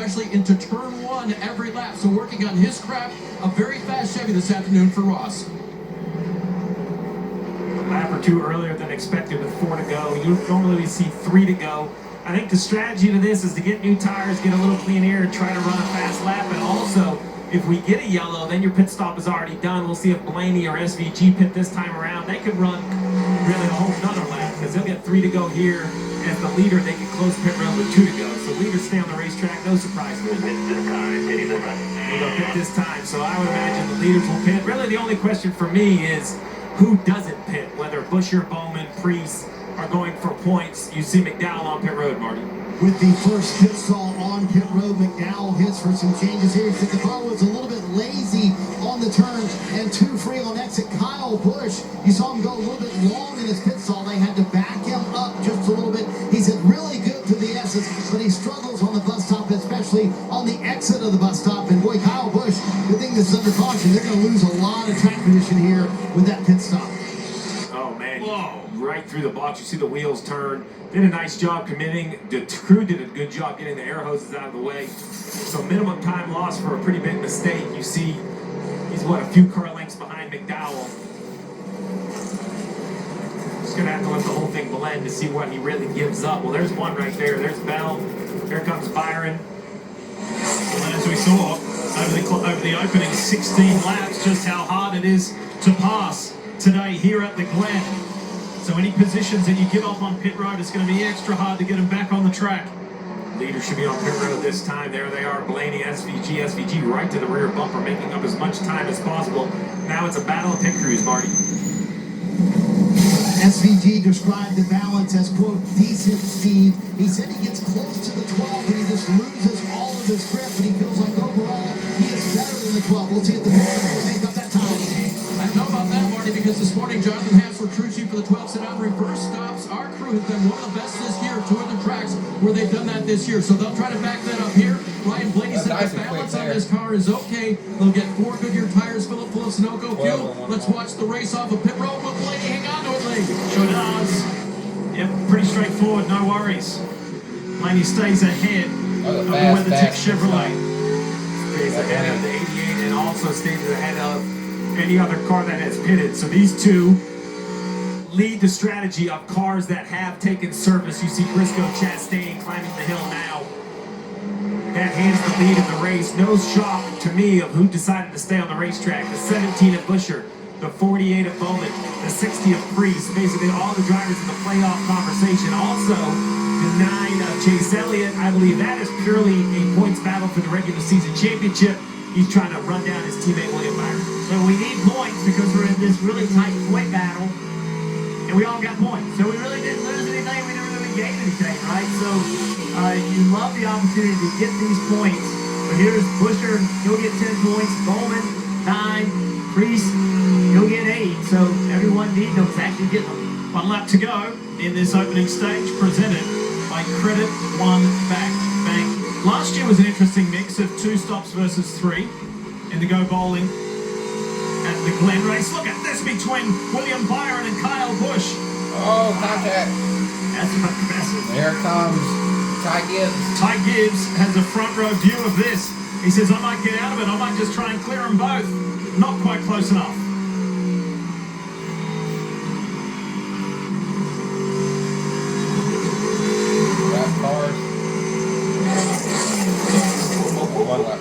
especially into turn one every lap. So working on his craft, a very fast Chevy this afternoon for Ross. A lap or two earlier than expected with 4 to go. You normally see 3 to go. I think the strategy to this is to get new tires, get a little clean air, and try to run a fast lap. And also, if we get a yellow, then your pit stop is already done. We'll see if Blaney or SVG pit this time around. They could run really a whole nother lap because they'll get 3 to go here. As the leader, they can close pit road with 2 to go. So leaders stay on the racetrack, no surprise. We'll pit this time. So I would imagine the leaders will pit. Really, the only question for me is who doesn't pit, whether Buscher, Bowman, Priest are going for points. You see McDowell on pit road, Marty. With the first pit stall on pit road, McDowell hits for some changes here. He said the car was a little bit lazy on the turn and too free on exit. Kyle Busch, you saw him go a little bit long in his pit stall. They had to back him up just a little bit. He said really good to the S's, but he struggles on the bus stop, especially on the exit of the bus stop. And boy, Kyle Busch, good thing this is under caution. They're going to lose a lot of track position here with that pit stop. Oh man, whoa. Right through the box. You see the wheels turn. Did a nice job committing. The crew did a good job getting the air hoses out of the way. So minimum time loss for a pretty big mistake. You see he's a few car lengths behind McDowell. Just gonna have to let the whole thing blend to see what he really gives up. Well, there's one right there. There's Bell. Here comes Byron. And as we saw over the opening 16 laps, just how hard it is to pass today here at the Glen. So any positions that you give up on pit road, it's going to be extra hard to get them back on the track. Leader should be on pit road this time. There they are, Blaney, SVG right to the rear bumper, making up as much time as possible. Now it's a battle of pit crews, Marty. SVG described the balance as, quote, decent speed. He said he gets close to the 12, but he just loses all of his grip, but he feels like overall he is better than the 12. We'll see if the pit crews make up that time. I know about that, Marty, because this morning Jonathan Hassler, crew chief for the 12, said on reverse stops, our crew has been one of the best this year, 2 other tracks where they've done that this year. So they'll try to back that up here. Ryan Blaney said the balance on this car is okay. They'll get 4 Goodyear tires, fill up full of Sunoco fuel. Let's watch the race off of pit road with Blaney. Hang on to it, Lee. Sure does. Yep, pretty straightforward, no worries. Blaney stays ahead of the WeatherTech Chevrolet. Stays ahead of the 88 and also stays ahead of any other car that has pitted. So these two lead the strategy of cars that have taken service. You see Briscoe Chastain climbing the hill now. That hands the lead in the race. No shock to me of who decided to stay on the racetrack. The 17 of Buscher, the 48 of Bowman, the 60 of Priest. Basically all the drivers in the playoff conversation. Also, the 9 of Chase Elliott. I believe that is purely a points battle for the regular season championship. He's trying to run down his teammate William Byron. So we need points because we're in this really tight point battle, and we all got points. So we really didn't lose anything, we didn't really gain anything, right? So you love the opportunity to get these points. But here's Buscher, he'll get 10 points, Bowman, 9, Priest, he'll get 8. So everyone needing them to actually get them. 1 lap to go in this opening stage, presented by Credit One Bank. Last year was an interesting mix of 2 stops versus 3 in the Go Bowling at the Glen race. Look at this between William Byron and Kyle Busch. Oh, contact. That's impressive. There comes Ty Gibbs. Ty Gibbs has a front row view of this. He says, I might get out of it. I might just try and clear them both. Not quite close enough. Last cars. 1 lap.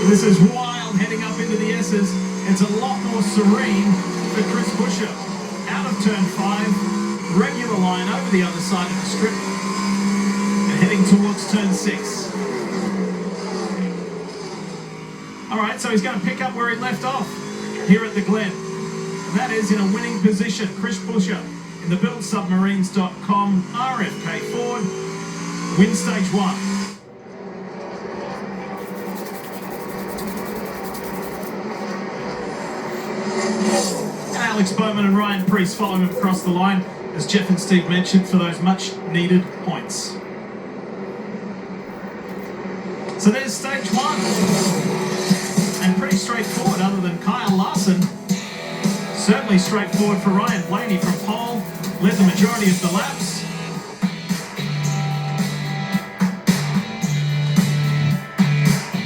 This is wild heading up into the S's. It's a lot more serene for Chris Buscher. Out of turn 5, regular line over the other side of the strip, and heading towards turn 6. Alright, so he's going to pick up where he left off here at the Glen. And that is in a winning position. Chris Buscher in the BuildSubmarines.com RFK Ford wins stage 1. Alex Bowman and Ryan Priest follow him across the line, as Jeff and Steve mentioned, for those much-needed points. So there's stage 1. And pretty straightforward, other than Kyle Larson. Certainly straightforward for Ryan Blaney from pole. Led the majority of the laps.